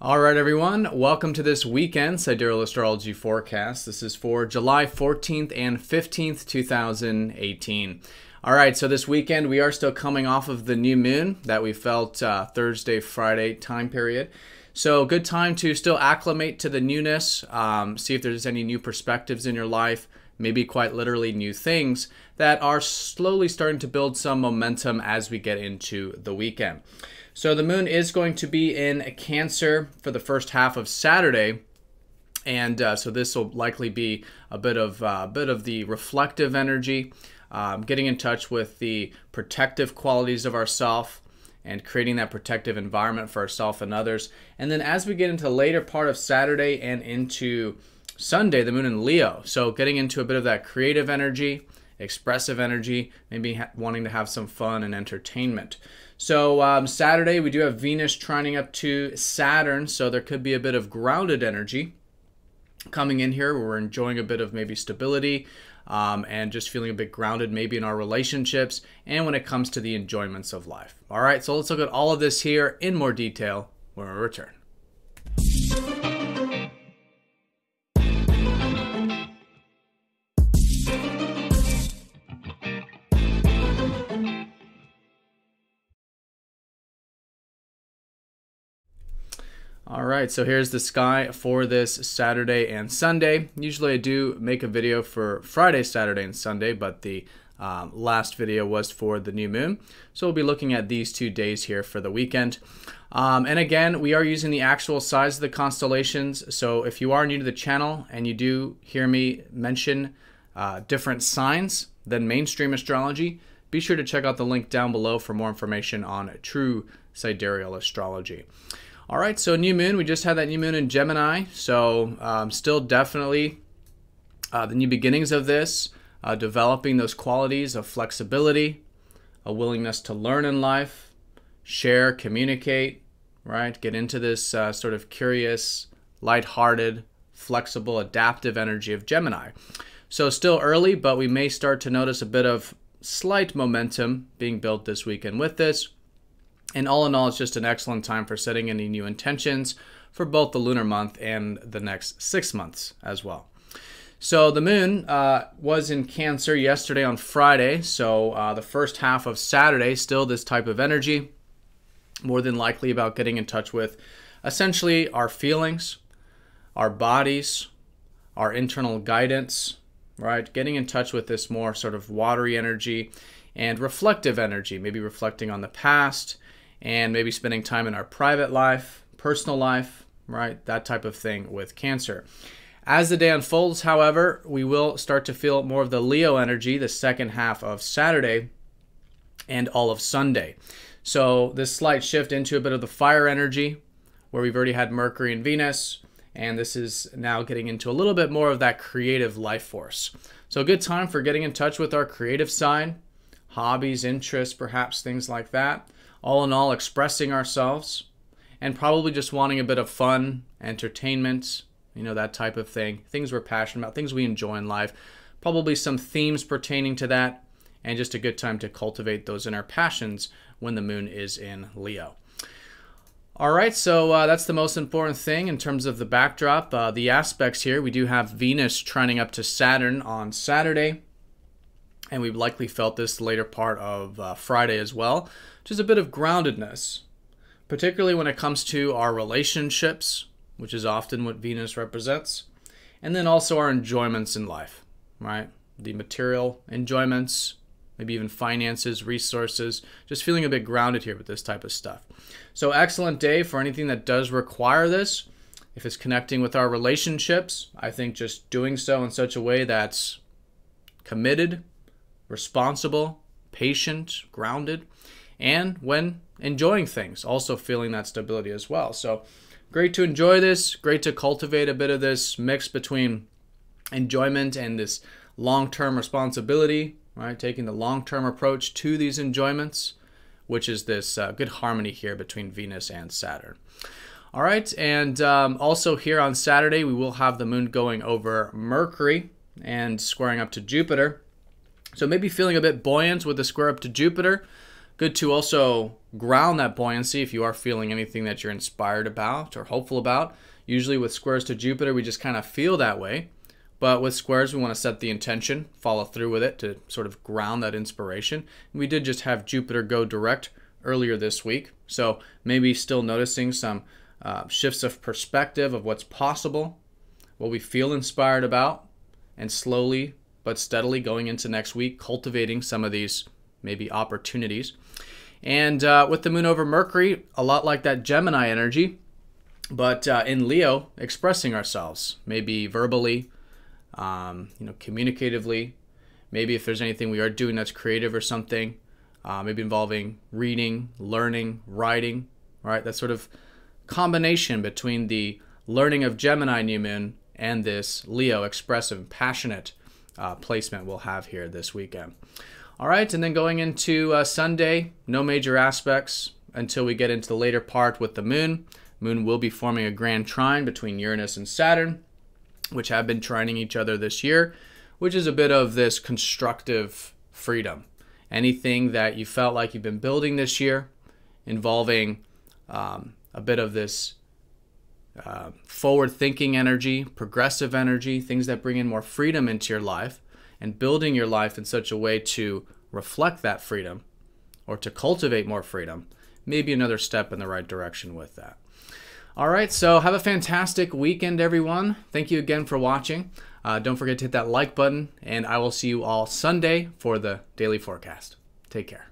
All right, everyone. Welcome to this weekend Sidereal Astrology forecast. This is for July 14th and 15th, 2018. All right, so this weekend we are still coming off of the new moon that we felt Thursday, Friday time period. So good time to still acclimate to the newness, see if there's any new perspectives in your life, maybe quite literally new things that are slowly starting to build some momentum as we get into the weekend. So the moon is going to be in Cancer for the first half of Saturday, and so this will likely be a bit of the reflective energy, getting in touch with the protective qualities of ourself and creating that protective environment for ourselves and others. And then as we get into the later part of Saturday and into Sunday, the moon in Leo, so getting into a bit of that creative energy, expressive energy, maybe wanting to have some fun and entertainment. So Saturday, we do have Venus trining up to Saturn, so there could be a bit of grounded energy coming in here where we're enjoying a bit of maybe stability and just feeling a bit grounded maybe in our relationships and when it comes to the enjoyments of life. All right, so let's look at all of this here in more detail when we return. All right, so here's the sky for this Saturday and Sunday. Usually I do make a video for Friday, Saturday, and Sunday, but the last video was for the new moon. So we'll be looking at these 2 days here for the weekend. And again, we are using the actual size of the constellations. So if you are new to the channel and you do hear me mention different signs than mainstream astrology, be sure to check out the link down below for more information on true sidereal astrology. All right, so new moon, we just had that new moon in Gemini, so still definitely the new beginnings of this, developing those qualities of flexibility, a willingness to learn in life, share, communicate, right? Get into this sort of curious, lighthearted, flexible, adaptive energy of Gemini. So still early, but we may start to notice a bit of slight momentum being built this weekend with this. And all in all, it's just an excellent time for setting any new intentions for both the lunar month and the next 6 months as well. So the moon was in Cancer yesterday on Friday. So the first half of Saturday, still this type of energy, more than likely about getting in touch with essentially our feelings, our bodies, our internal guidance, right? Getting in touch with this more sort of watery energy and reflective energy, maybe reflecting on the past, and maybe spending time in our private life, personal life, right? That type of thing with Cancer. As the day unfolds, however, we will start to feel more of the Leo energy the second half of Saturday and all of Sunday. So this slight shift into a bit of the fire energy where we've already had Mercury and Venus, and this is now getting into a little bit more of that creative life force. So a good time for getting in touch with our creative side, hobbies, interests, perhaps things like that. All in all, expressing ourselves and probably just wanting a bit of fun, entertainment, you know, that type of thing. Things we're passionate about, things we enjoy in life. Probably some themes pertaining to that, and just a good time to cultivate those inner passions when the moon is in Leo. All right, so that's the most important thing in terms of the backdrop. The aspects here, we do have Venus trining up to Saturn on Saturday, and we've likely felt this later part of Friday as well. Just a bit of groundedness, particularly when it comes to our relationships, which is often what Venus represents, and then also our enjoyments in life, right? The material enjoyments, maybe even finances, resources, just feeling a bit grounded here with this type of stuff. So excellent day for anything that does require this. If it's connecting with our relationships, I think just doing so in such a way that's committed, responsible, patient, grounded, and when enjoying things, also feeling that stability as well. So great to enjoy this, great to cultivate a bit of this mix between enjoyment and this long-term responsibility, right? Taking the long-term approach to these enjoyments, which is this good harmony here between Venus and Saturn. All right, and also here on Saturday, we will have the moon going over Mercury and squaring up to Jupiter. So maybe feeling a bit buoyant with the square up to Jupiter. Good to also ground that buoyancy if you are feeling anything that you're inspired about or hopeful about. Usually with squares to Jupiter, we just kind of feel that way. But with squares, we want to set the intention, follow through with it to sort of ground that inspiration. We did just have Jupiter go direct earlier this week. So maybe still noticing some shifts of perspective of what's possible, what we feel inspired about, and slowly but steadily going into next week, cultivating some of these maybe opportunities. And with the moon over Mercury, a lot like that Gemini energy, but in Leo, expressing ourselves, maybe verbally, communicatively, maybe if there's anything we are doing that's creative or something, maybe involving reading, learning, writing, right? That sort of combination between the learning of Gemini new moon and this Leo expressive, passionate placement we'll have here this weekend. All right, and then going into Sunday, no major aspects until we get into the later part with the moon. Moon will be forming a grand trine between Uranus and Saturn, which have been trining each other this year, which is a bit of this constructive freedom. Anything that you felt like you've been building this year involving a bit of this forward-thinking energy, progressive energy, things that bring in more freedom into your life, and building your life in such a way to reflect that freedom or to cultivate more freedom, maybe another step in the right direction with that. All right, so have a fantastic weekend, everyone. Thank you again for watching. Don't forget to hit that like button, and I will see you all Sunday for the daily forecast. Take care.